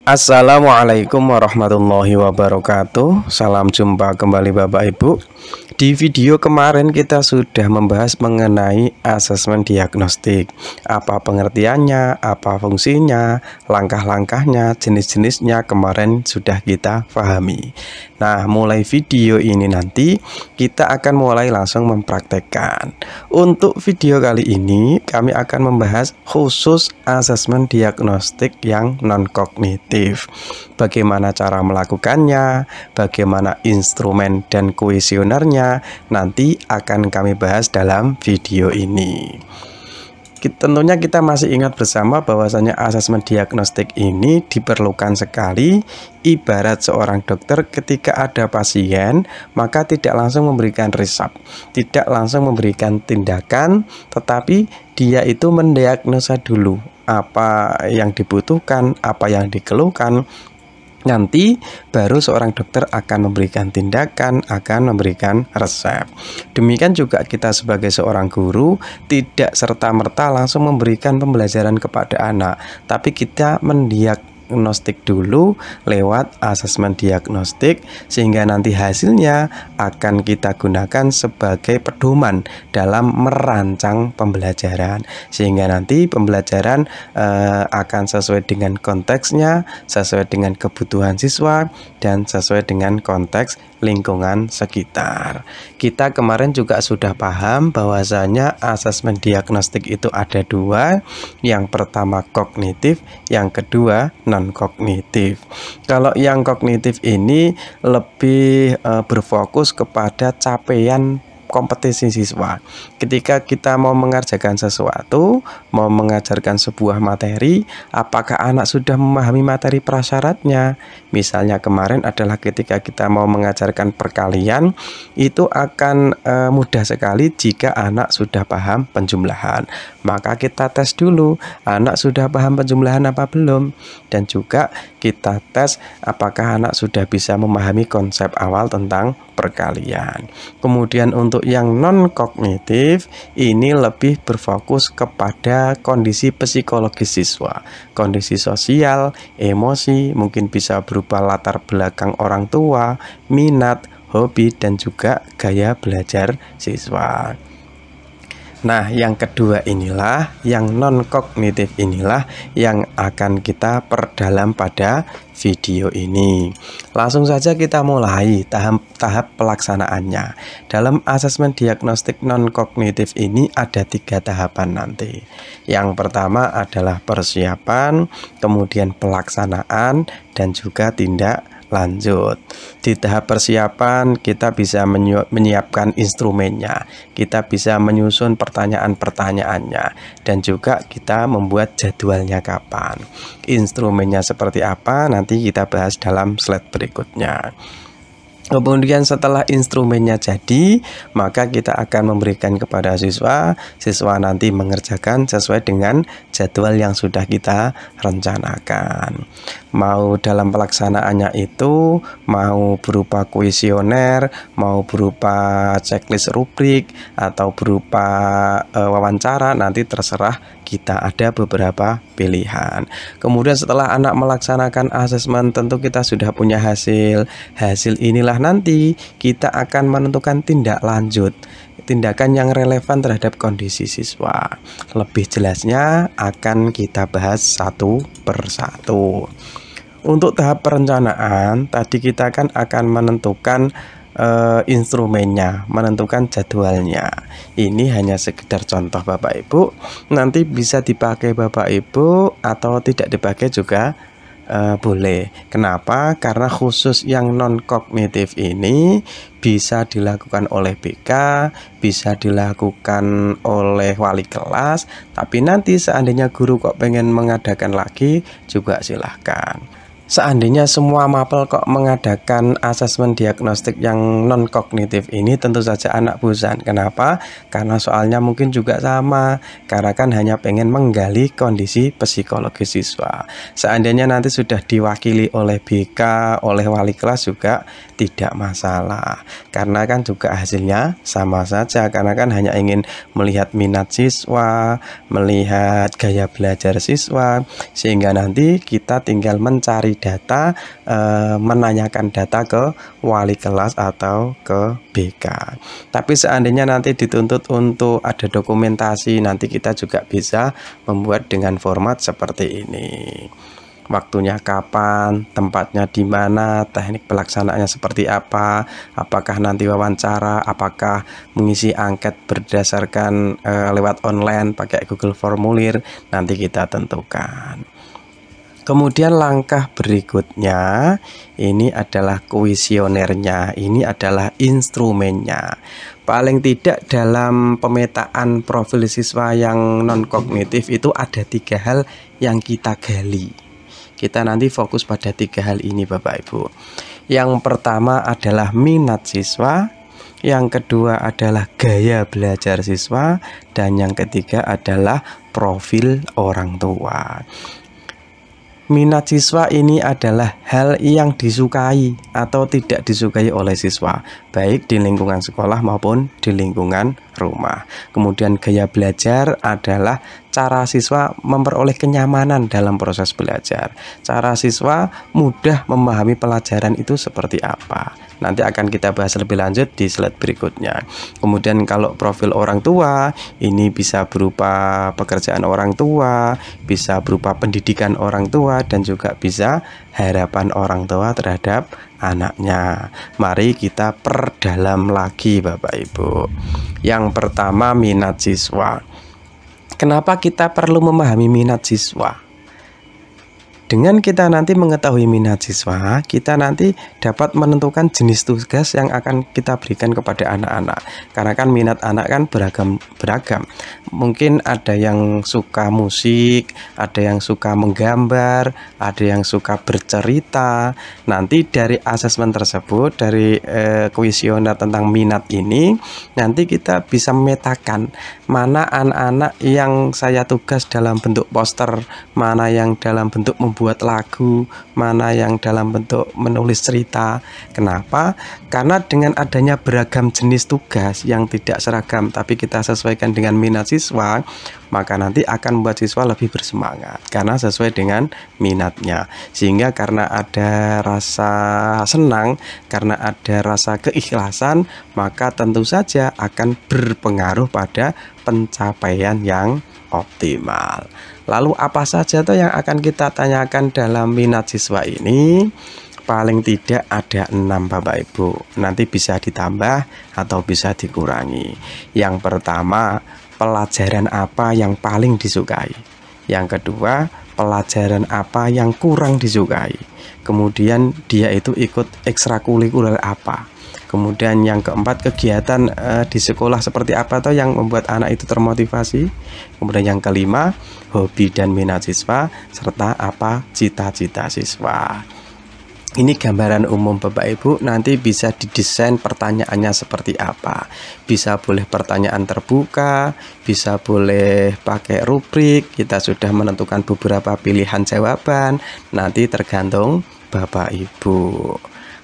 Assalamualaikum warahmatullahi wabarakatuh. Salam jumpa kembali Bapak Ibu. Di video kemarin kita sudah membahas mengenai asesmen diagnostik. Apa pengertiannya, apa fungsinya, langkah-langkahnya, jenis-jenisnya kemarin sudah kita pahami. Nah, mulai video ini nanti kita akan mulai langsung mempraktekkan. Untuk video kali ini kami akan membahas khusus asesmen diagnostik yang non-kognitif. Bagaimana cara melakukannya, bagaimana instrumen dan kuesionernya, nanti akan kami bahas dalam video ini. Tentunya kita masih ingat bersama bahwasanya asesmen diagnostik ini diperlukan sekali. Ibarat seorang dokter ketika ada pasien, maka tidak langsung memberikan resep, tidak langsung memberikan tindakan, tetapi dia itu mendiagnosa dulu apa yang dibutuhkan, apa yang dikeluhkan. Nanti baru seorang dokter akan memberikan tindakan, akan memberikan resep. Demikian juga kita sebagai seorang guru tidak serta-merta langsung memberikan pembelajaran kepada anak, tapi kita mendiagnostik dulu lewat asesmen diagnostik, sehingga nanti hasilnya akan kita gunakan sebagai pedoman dalam merancang pembelajaran, sehingga nanti pembelajaran akan sesuai dengan konteksnya, sesuai dengan kebutuhan siswa, dan sesuai dengan konteks lingkungan sekitar. Kita kemarin juga sudah paham bahwasanya asesmen diagnostik itu ada dua. Yang pertama kognitif, yang kedua non-kognitif. Kalau yang kognitif ini lebih berfokus kepada capaian kompetisi siswa. Ketika kita mau mengerjakan sesuatu, mau mengajarkan sebuah materi, apakah anak sudah memahami materi prasyaratnya? Misalnya kemarin adalah ketika kita mau mengajarkan perkalian, itu akan mudah sekali jika anak sudah paham penjumlahan. Maka kita tes dulu, anak sudah paham penjumlahan apa belum? Dan juga kita tes apakah anak sudah bisa memahami konsep awal tentang perkalian. Kemudian untuk yang non-kognitif ini lebih berfokus kepada kondisi psikologis siswa, kondisi sosial, emosi, mungkin bisa berupa latar belakang orang tua, minat, hobi, dan juga gaya belajar siswa. Nah, yang kedua inilah, yang non-kognitif inilah yang akan kita perdalam pada video ini. Langsung saja kita mulai tahap pelaksanaannya. Dalam asesmen diagnostik non-kognitif ini ada 3 tahapan nanti. Yang pertama adalah persiapan, kemudian pelaksanaan, dan juga tindak lanjut. Di tahap persiapan kita bisa menyiapkan instrumennya, kita bisa menyusun pertanyaan-pertanyaannya, dan juga kita membuat jadwalnya kapan. Instrumennya seperti apa nanti kita bahas dalam slide berikutnya. Kemudian setelah instrumennya jadi, maka kita akan memberikan kepada siswa nanti mengerjakan sesuai dengan jadwal yang sudah kita rencanakan. Mau dalam pelaksanaannya itu, mau berupa kuesioner, mau berupa checklist rubrik, atau berupa wawancara, nanti terserah kita, ada beberapa pilihan. Kemudian setelah anak melaksanakan asesmen, tentu kita sudah punya hasil. Hasil inilah nanti kita akan menentukan tindak lanjut, tindakan yang relevan terhadap kondisi siswa. Lebih jelasnya akan kita bahas satu persatu. Untuk tahap perencanaan, tadi kita akan menentukan instrumennya, menentukan jadwalnya. Ini hanya sekedar contoh Bapak Ibu, nanti bisa dipakai Bapak Ibu atau tidak dipakai juga boleh. Kenapa? Karena khusus yang non-kognitif ini bisa dilakukan oleh BK, bisa dilakukan oleh wali kelas, tapi nanti seandainya guru kok pengen mengadakan lagi juga silahkan. Seandainya semua mapel kok mengadakan asesmen diagnostik yang non-kognitif ini, tentu saja anak bosan. Kenapa? Karena soalnya mungkin juga sama, karena kan hanya pengen menggali kondisi psikologis siswa. Seandainya nanti sudah diwakili oleh BK, oleh wali kelas juga tidak masalah, karena kan juga hasilnya sama saja, karena kan hanya ingin melihat minat siswa, melihat gaya belajar siswa, sehingga nanti kita tinggal mencari mencari data, menanyakan data ke wali kelas atau ke BK. Tapi seandainya nanti dituntut untuk ada dokumentasi, nanti kita juga bisa membuat dengan format seperti ini. Waktunya kapan, tempatnya di mana, teknik pelaksanaannya seperti apa, apakah nanti wawancara, apakah mengisi angket berdasarkan lewat online pakai Google Formulir, nanti kita tentukan. Kemudian langkah berikutnya, ini adalah kuesionernya, ini adalah instrumennya. Paling tidak dalam pemetaan profil siswa yang non-kognitif itu ada 3 hal yang kita gali. Kita nanti fokus pada 3 hal ini Bapak Ibu. Yang pertama adalah minat siswa, yang kedua adalah gaya belajar siswa, dan yang ketiga adalah profil orang tua. Minat siswa ini adalah hal yang disukai atau tidak disukai oleh siswa, baik di lingkungan sekolah maupun di lingkungan rumah. Kemudian gaya belajar adalah cara siswa memperoleh kenyamanan dalam proses belajar. Cara siswa mudah memahami pelajaran itu seperti apa. Nanti akan kita bahas lebih lanjut di slide berikutnya. Kemudian kalau profil orang tua, ini bisa berupa pekerjaan orang tua, bisa berupa pendidikan orang tua, dan juga bisa harapan orang tua terhadap anaknya. Mari kita perdalam lagi Bapak Ibu. Yang pertama, minat siswa. Kenapa kita perlu memahami minat siswa? Dengan kita nanti mengetahui minat siswa, kita nanti dapat menentukan jenis tugas yang akan kita berikan kepada anak-anak. Karena kan minat anak kan beragam. Mungkin ada yang suka musik, ada yang suka menggambar, ada yang suka bercerita. Nanti dari asesmen tersebut, dari kuesioner tentang minat ini, nanti kita bisa memetakan mana anak-anak yang saya tugas dalam bentuk poster, mana yang dalam bentuk membuat lagu, mana yang dalam bentuk menulis cerita. Kenapa? Karena dengan adanya beragam jenis tugas yang tidak seragam, tapi kita sesuaikan dengan minat siswa, maka nanti akan membuat siswa lebih bersemangat karena sesuai dengan minatnya. Sehingga karena ada rasa senang, karena ada rasa keikhlasan, maka tentu saja akan berpengaruh pada pencapaian yang optimal. Lalu apa saja tuh yang akan kita tanyakan dalam minat siswa ini? Paling tidak ada 6 Bapak Ibu. Nanti bisa ditambah atau bisa dikurangi. Yang pertama, pelajaran apa yang paling disukai. Yang kedua, pelajaran apa yang kurang disukai. Kemudian dia itu ikut ekstrakurikuler apa. Kemudian yang keempat, kegiatan di sekolah seperti apa atau yang membuat anak itu termotivasi. Kemudian yang kelima, hobi dan minat siswa, serta apa cita-cita siswa. Ini gambaran umum Bapak Ibu, nanti bisa didesain pertanyaannya seperti apa. Bisa boleh pertanyaan terbuka, bisa boleh pakai rubrik, kita sudah menentukan beberapa pilihan jawaban, nanti tergantung Bapak Ibu.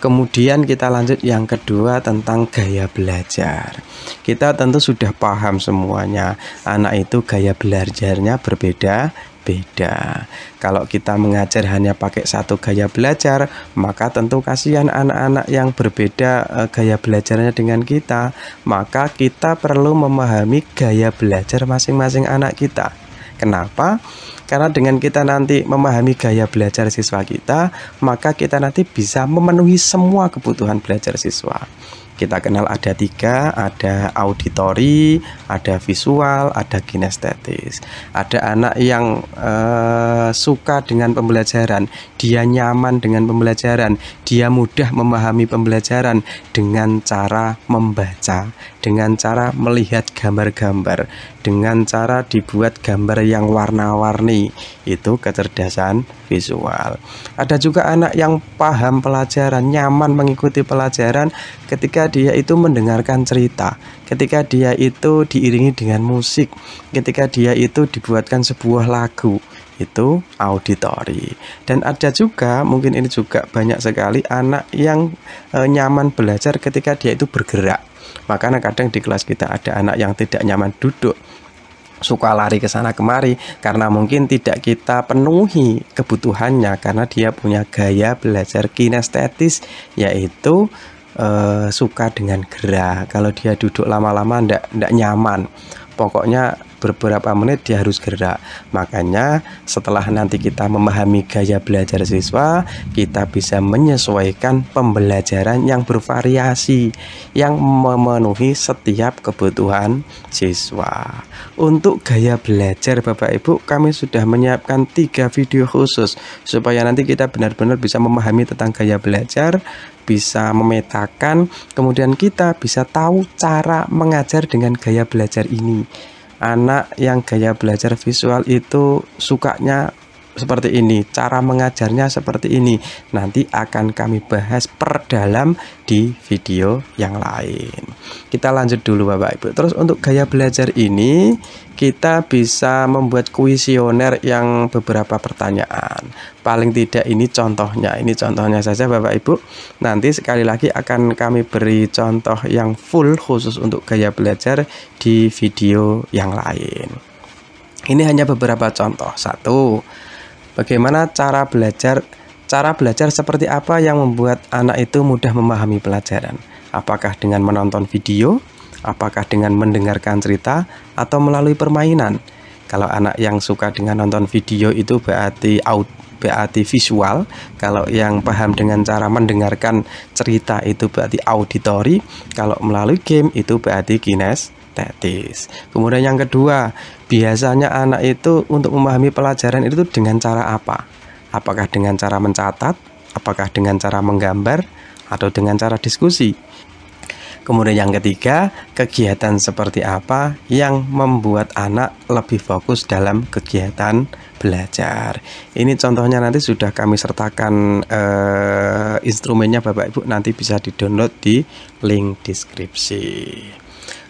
Kemudian kita lanjut yang kedua tentang gaya belajar. Kita tentu sudah paham semuanya, anak itu gaya belajarnya berbeda-beda. Kalau kita mengajar hanya pakai satu gaya belajar, maka tentu kasihan anak-anak yang berbeda gaya belajarnya dengan kita. Maka kita perlu memahami gaya belajar masing-masing anak kita. Kenapa? Karena dengan kita nanti memahami gaya belajar siswa kita, maka kita nanti bisa memenuhi semua kebutuhan belajar siswa. Kita kenal ada 3, ada auditori, ada visual, ada kinestetis. Ada anak yang suka dengan pembelajaran, dia nyaman dengan pembelajaran, dia mudah memahami pembelajaran dengan cara membaca, dengan cara melihat gambar-gambar, dengan cara dibuat gambar yang warna-warni. Itu kecerdasan visual. Ada juga anak yang paham pelajaran, nyaman mengikuti pelajaran ketika dia itu mendengarkan cerita, ketika dia itu diiringi dengan musik, ketika dia itu dibuatkan sebuah lagu. Itu auditori. Dan ada juga, mungkin ini juga banyak sekali anak yang nyaman belajar ketika dia itu bergerak. Makanya kadang di kelas kita ada anak yang tidak nyaman duduk, suka lari ke sana kemari karena mungkin tidak kita penuhi kebutuhannya, karena dia punya gaya belajar kinestetis, yaitu suka dengan gerak. Kalau dia duduk lama-lama ndak nyaman, pokoknya beberapa menit dia harus gerak. Makanya setelah nanti kita memahami gaya belajar siswa, kita bisa menyesuaikan pembelajaran yang bervariasi, yang memenuhi setiap kebutuhan siswa. Untuk gaya belajar Bapak Ibu, kami sudah menyiapkan 3 video khusus supaya nanti kita benar-benar bisa memahami tentang gaya belajar, bisa memetakan, kemudian kita bisa tahu cara mengajar dengan gaya belajar ini. Anak yang gaya belajar visual itu sukanya seperti ini, cara mengajarnya seperti ini. Nanti akan kami bahas perdalam di video yang lain. Kita lanjut dulu Bapak Ibu. Terus untuk gaya belajar ini kita bisa membuat kuesioner yang beberapa pertanyaan. Paling tidak ini contohnya saja Bapak Ibu. Nanti sekali lagi akan kami beri contoh yang full khusus untuk gaya belajar di video yang lain. Ini hanya beberapa contoh. 1. Bagaimana cara belajar seperti apa yang membuat anak itu mudah memahami pelajaran? Apakah dengan menonton video, apakah dengan mendengarkan cerita, atau melalui permainan? Kalau anak yang suka dengan nonton video itu berarti visual. Kalau yang paham dengan cara mendengarkan cerita itu berarti auditory. Kalau melalui game itu berarti kinestetis. Kemudian yang kedua, biasanya anak itu untuk memahami pelajaran itu dengan cara apa? Apakah dengan cara mencatat, apakah dengan cara menggambar, atau dengan cara diskusi? Kemudian yang ketiga, kegiatan seperti apa yang membuat anak lebih fokus dalam kegiatan belajar? Ini contohnya nanti sudah kami sertakan instrumennya Bapak Ibu, nanti bisa di-download di link deskripsi.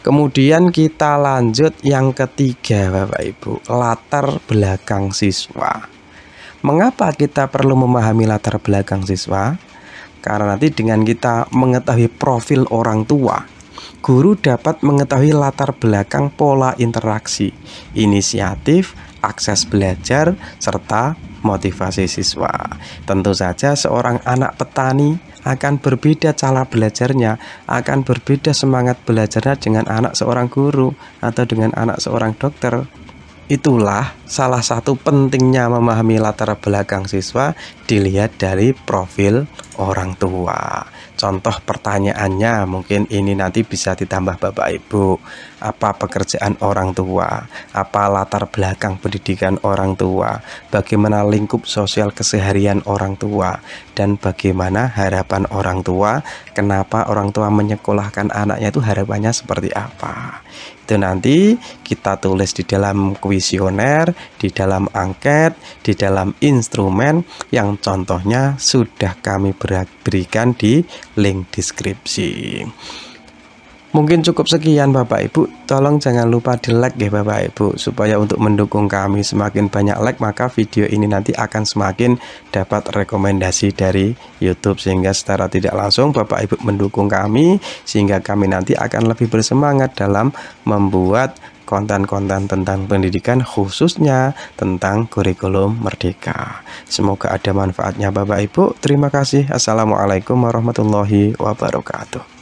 Kemudian kita lanjut yang ketiga Bapak Ibu, latar belakang siswa. Mengapa kita perlu memahami latar belakang siswa? Karena nanti dengan kita mengetahui profil orang tua, guru dapat mengetahui latar belakang pola interaksi, inisiatif, akses belajar, serta motivasi siswa. Tentu saja seorang anak petani akan berbeda cara belajarnya, akan berbeda semangat belajarnya dengan anak seorang guru atau dengan anak seorang dokter. Itulah salah satu pentingnya memahami latar belakang siswa, dilihat dari profil orang tua. Contoh pertanyaannya mungkin ini nanti bisa ditambah Bapak Ibu. Apa pekerjaan orang tua? Apa latar belakang pendidikan orang tua? Bagaimana lingkup sosial keseharian orang tua? Dan bagaimana harapan orang tua? Kenapa orang tua menyekolahkan anaknya itu harapannya seperti apa? Itu nanti kita tulis di dalam kuesioner, di dalam angket, di dalam instrumen yang contohnya sudah kami berikan di link deskripsi. Mungkin cukup sekian Bapak Ibu. Tolong jangan lupa di like ya Bapak Ibu, supaya untuk mendukung kami semakin banyak like, maka video ini nanti akan semakin dapat rekomendasi dari YouTube, sehingga secara tidak langsung Bapak Ibu mendukung kami, sehingga kami nanti akan lebih bersemangat dalam membuat konten-konten tentang pendidikan, khususnya tentang kurikulum merdeka. Semoga ada manfaatnya Bapak Ibu. Terima kasih. Assalamualaikum warahmatullahi wabarakatuh.